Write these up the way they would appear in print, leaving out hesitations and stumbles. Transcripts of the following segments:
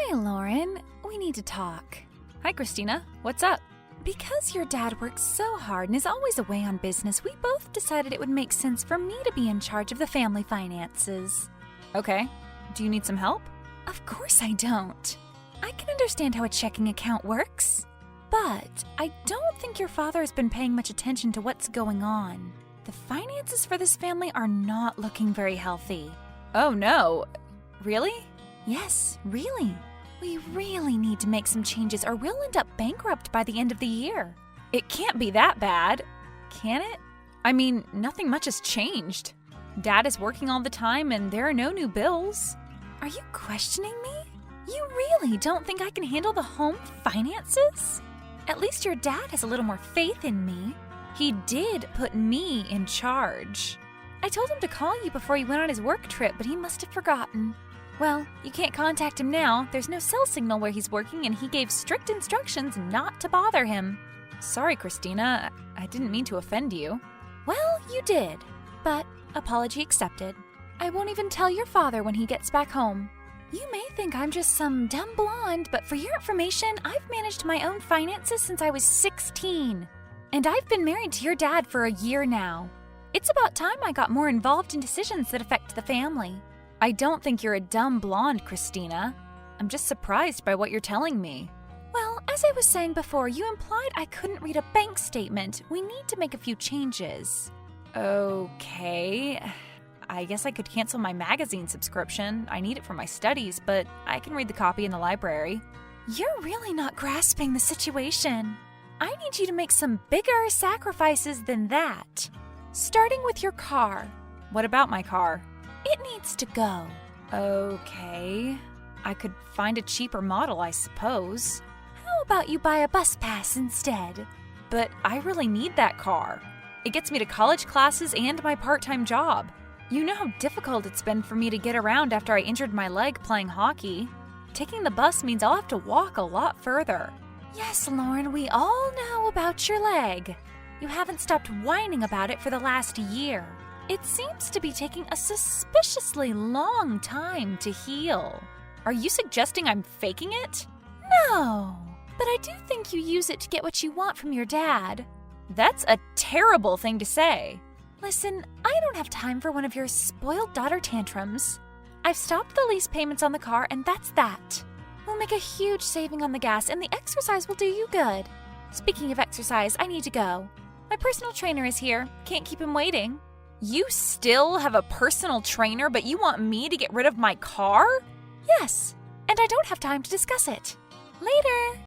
Hey, Lauren. We need to talk. Hi, Christina. What's up? Because your dad works so hard and is always away on business, we both decided it would make sense for me to be in charge of the family finances. Okay. Do you need some help? Of course I don't. I can understand how a checking account works. But I don't think your father has been paying much attention to what's going on. The finances for this family are not looking very healthy. Oh, no. Really? Yes, really. We really need to make some changes or we'll end up bankrupt by the end of the year. It can't be that bad, can it? I mean, nothing much has changed. Dad is working all the time and there are no new bills. Are you questioning me? You really don't think I can handle the home finances? At least your dad has a little more faith in me. He did put me in charge. I told him to call you before he went on his work trip, but he must have forgotten. Well, you can't contact him now. There's no cell signal where he's working, and he gave strict instructions not to bother him. Sorry, Christina. I didn't mean to offend you. Well, you did. But apology accepted. I won't even tell your father when he gets back home. You may think I'm just some dumb blonde, but for your information, I've managed my own finances since I was 16. And I've been married to your dad for a year now. It's about time I got more involved in decisions that affect the family. I don't think you're a dumb blonde, Christina. I'm just surprised by what you're telling me. Well, as I was saying before, you implied I couldn't read a bank statement. We need to make a few changes. Okay. I guess I could cancel my magazine subscription. I need it for my studies, but I can read the copy in the library. You're really not grasping the situation. I need you to make some bigger sacrifices than that. Starting with your car. What about my car? It needs to go. Okay. I could find a cheaper model, I suppose. How about you buy a bus pass instead? But I really need that car. It gets me to college classes and my part-time job. You know how difficult it's been for me to get around after I injured my leg playing hockey. Taking the bus means I'll have to walk a lot further. Yes, Lauren, we all know about your leg. You haven't stopped whining about it for the last year. It seems to be taking a suspiciously long time to heal. Are you suggesting I'm faking it? No, but I do think you use it to get what you want from your dad. That's a terrible thing to say. Listen, I don't have time for one of your spoiled daughter tantrums. I've stopped the lease payments on the car, and that's that. We'll make a huge saving on the gas, and the exercise will do you good. Speaking of exercise, I need to go. My personal trainer is here. Can't keep him waiting. You still have a personal trainer, but you want me to get rid of my car? Yes, and I don't have time to discuss it. Later!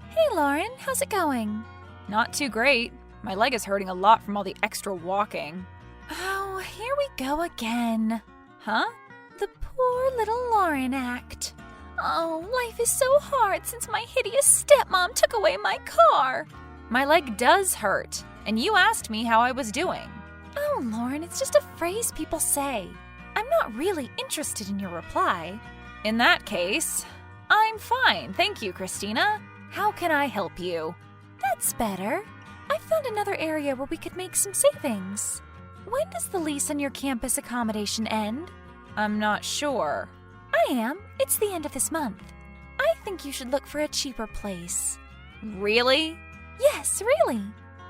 Hey, Lauren, how's it going? Not too great. My leg is hurting a lot from all the extra walking. Oh, here we go again. Huh? The poor little Lauren act. Oh, life is so hard since my hideous stepmom took away my car. My leg does hurt, and you asked me how I was doing. Oh, Lauren, it's just a phrase people say. I'm not really interested in your reply. In that case, I'm fine, thank you, Christina. How can I help you? That's better. I found another area where we could make some savings. When does the lease on your campus accommodation end? I'm not sure. I am. It's the end of this month. I think you should look for a cheaper place. Really? Yes, really.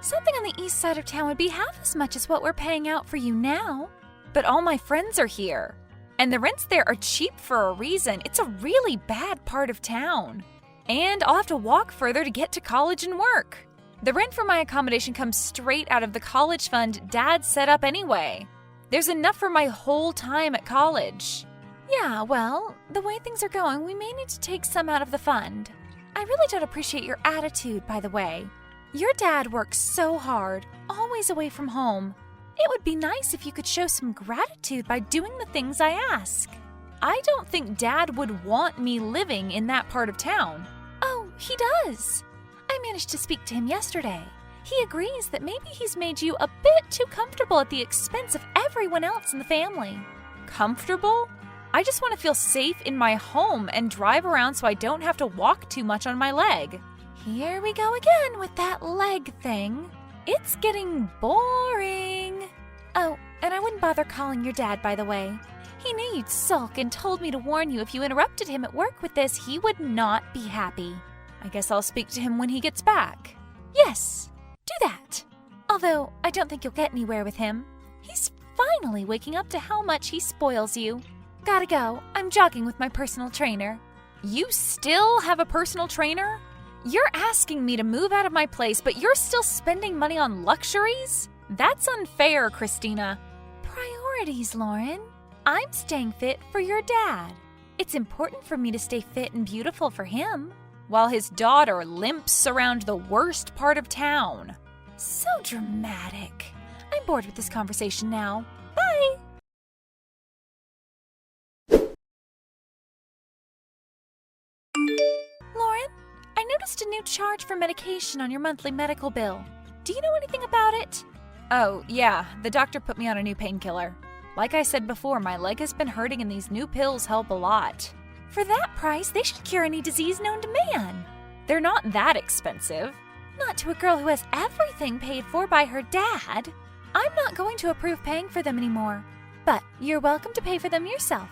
Something on the east side of town would be half as much as what we're paying out for you now. But all my friends are here. And the rents there are cheap for a reason. It's a really bad part of town. And I'll have to walk further to get to college and work. The rent for my accommodation comes straight out of the college fund Dad set up anyway. There's enough for my whole time at college. Yeah, well, the way things are going, we may need to take some out of the fund. I really don't appreciate your attitude, by the way. Your dad works so hard, always away from home. It would be nice if you could show some gratitude by doing the things I ask. I don't think Dad would want me living in that part of town. Oh, he does. I managed to speak to him yesterday. He agrees that maybe he's made you a bit too comfortable at the expense of everyone else in the family. Comfortable? I just want to feel safe in my home and drive around so I don't have to walk too much on my leg. Here we go again with that leg thing. It's getting boring. Oh, and I wouldn't bother calling your dad, by the way. He knew you'd sulk and told me to warn you if you interrupted him at work with this, he would not be happy. I guess I'll speak to him when he gets back. Yes, do that. Although I don't think you'll get anywhere with him. He's finally waking up to how much he spoils you. Gotta go. I'm jogging with my personal trainer. You still have a personal trainer? You're asking me to move out of my place, but you're still spending money on luxuries? That's unfair, Christina. Priorities, Lauren. I'm staying fit for your dad. It's important for me to stay fit and beautiful for him. While his daughter limps around the worst part of town. So dramatic. I'm bored with this conversation now. Bye! Lauren, I noticed a new charge for medication on your monthly medical bill. Do you know anything about it? Oh, yeah, the doctor put me on a new painkiller. Like I said before, my leg has been hurting and these new pills help a lot. For that price, they should cure any disease known to man. They're not that expensive. Not to a girl who has everything paid for by her dad. I'm not going to approve paying for them anymore. But you're welcome to pay for them yourself.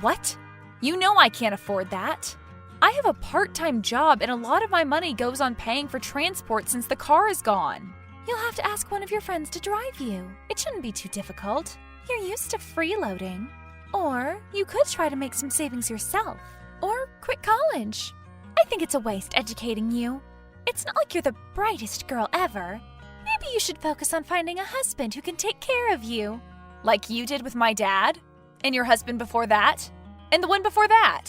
What? You know I can't afford that. I have a part-time job and a lot of my money goes on paying for transport since the car is gone. You'll have to ask one of your friends to drive you. It shouldn't be too difficult. You're used to freeloading. Or you could try to make some savings yourself. Or quit college. I think it's a waste educating you. It's not like you're the brightest girl ever. Maybe you should focus on finding a husband who can take care of you. Like you did with my dad? And your husband before that? And the one before that?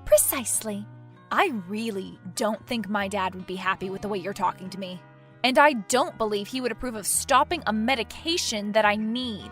Precisely. I really don't think my dad would be happy with the way you're talking to me. And I don't believe he would approve of stopping a medication that I need.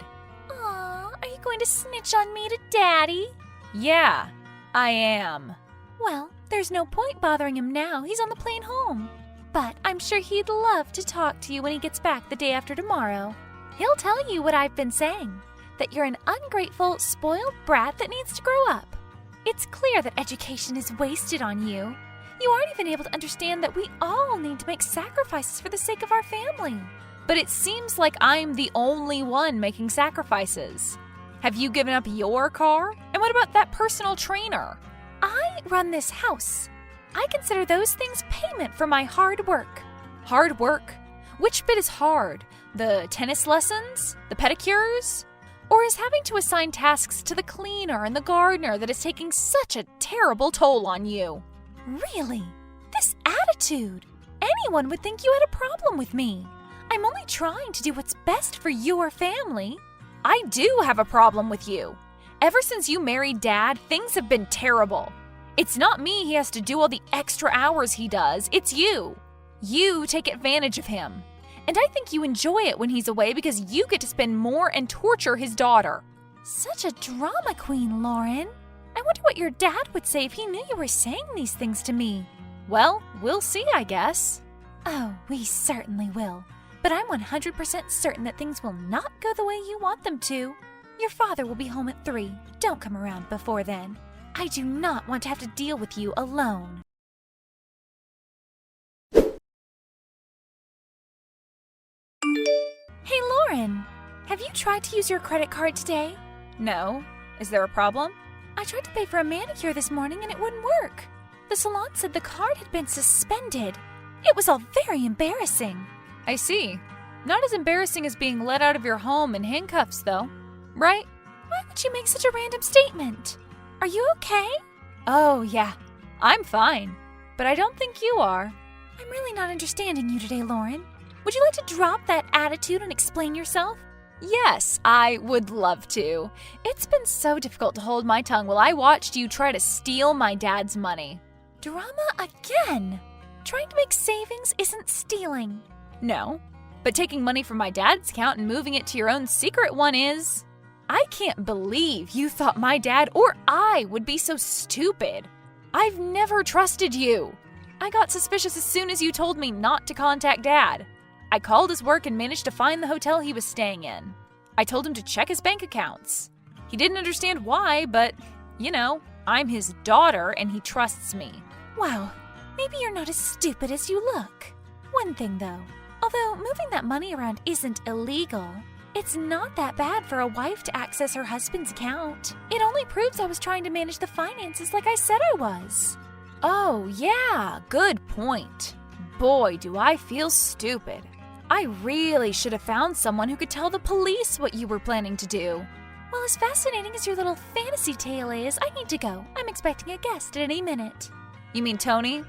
Are you going to snitch on me to Daddy? Yeah, I am. Well, there's no point bothering him now. He's on the plane home. But I'm sure he'd love to talk to you when he gets back the day after tomorrow. He'll tell you what I've been saying, that you're an ungrateful, spoiled brat that needs to grow up. It's clear that education is wasted on you. You aren't even able to understand that we all need to make sacrifices for the sake of our family. But it seems like I'm the only one making sacrifices. Have you given up your car? And what about that personal trainer? I run this house. I consider those things payment for my hard work. Hard work? Which bit is hard? The tennis lessons? The pedicures? Or is having to assign tasks to the cleaner and the gardener that is taking such a terrible toll on you? Really? This attitude? Anyone would think you had a problem with me. I'm only trying to do what's best for your family. I do have a problem with you. Ever since you married Dad, things have been terrible. It's not me he has to do all the extra hours he does, it's you. You take advantage of him. And I think you enjoy it when he's away because you get to spend more and torture his daughter. Such a drama queen, Lauren. I wonder what your dad would say if he knew you were saying these things to me. Well, we'll see, I guess. Oh, we certainly will. But I'm 100% certain that things will not go the way you want them to. Your father will be home at 3. Don't come around before then. I do not want to have to deal with you alone. Hey, Lauren. Have you tried to use your credit card today? No. Is there a problem? I tried to pay for a manicure this morning and it wouldn't work. The salon said the card had been suspended. It was all very embarrassing. I see. Not as embarrassing as being let out of your home in handcuffs, though. Right? Why would you make such a random statement? Are you okay? Oh, yeah. I'm fine. But I don't think you are. I'm really not understanding you today, Lauren. Would you like to drop that attitude and explain yourself? Yes, I would love to. It's been so difficult to hold my tongue while I watched you try to steal my dad's money. Drama again. Trying to make savings isn't stealing. No, but taking money from my dad's account and moving it to your own secret one is. I can't believe you thought my dad or I would be so stupid. I've never trusted you. I got suspicious as soon as you told me not to contact Dad. I called his work and managed to find the hotel he was staying in. I told him to check his bank accounts. He didn't understand why, but, you know, I'm his daughter and he trusts me. Wow, maybe you're not as stupid as you look. One thing though, although moving that money around isn't illegal, It's not that bad for a wife to access her husband's account. It only proves I was trying to manage the finances like I said I was. Oh, yeah, good point. Boy, do I feel stupid. I really should have found someone who could tell the police what you were planning to do. Well, as fascinating as your little fantasy tale is, I need to go. I'm expecting a guest at any minute. You mean Tony?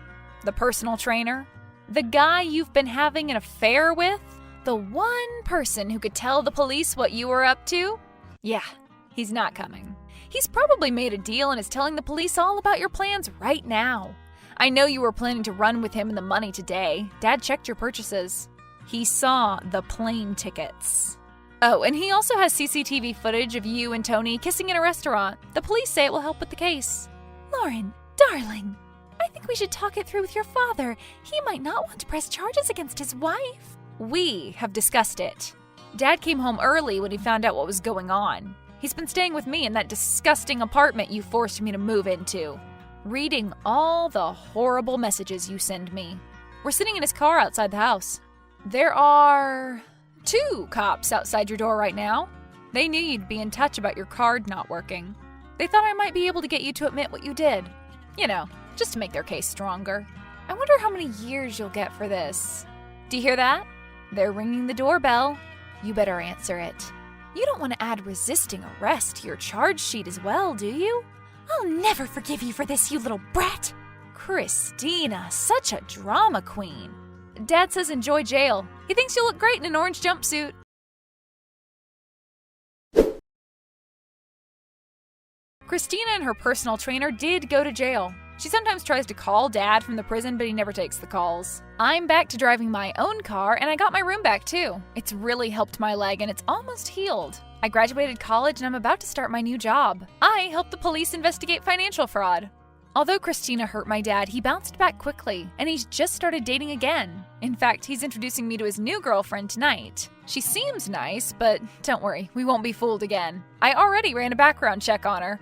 The personal trainer? The guy you've been having an affair with? The one person who could tell the police what you were up to? Yeah, he's not coming. He's probably made a deal and is telling the police all about your plans right now. I know you were planning to run with him and the money today. Dad checked your purchases. He saw the plane tickets. Oh, and he also has CCTV footage of you and Tony kissing in a restaurant. The police say it will help with the case. Lauren, darling, I think we should talk it through with your father. He might not want to press charges against his wife. We have discussed it. Dad came home early when he found out what was going on. He's been staying with me in that disgusting apartment you forced me to move into, reading all the horrible messages you send me. We're sitting in his car outside the house. There are 2 cops outside your door right now. They knew you'd be in touch about your card not working. They thought I might be able to get you to admit what you did. You know, just to make their case stronger. I wonder how many years you'll get for this. Do you hear that? They're ringing the doorbell. You better answer it. You don't want to add resisting arrest to your charge sheet as well, do you? I'll never forgive you for this, you little brat. Christina, such a drama queen. Dad says enjoy jail. He thinks you'll look great in an orange jumpsuit. Christina and her personal trainer did go to jail. She sometimes tries to call Dad from the prison, but he never takes the calls. I'm back to driving my own car, and I got my room back too. It's really helped my leg, and it's almost healed. I graduated college, and I'm about to start my new job. I helped the police investigate financial fraud. Although Christina hurt my dad, he bounced back quickly, and he's just started dating again. In fact, he's introducing me to his new girlfriend tonight. She seems nice, but don't worry, we won't be fooled again. I already ran a background check on her.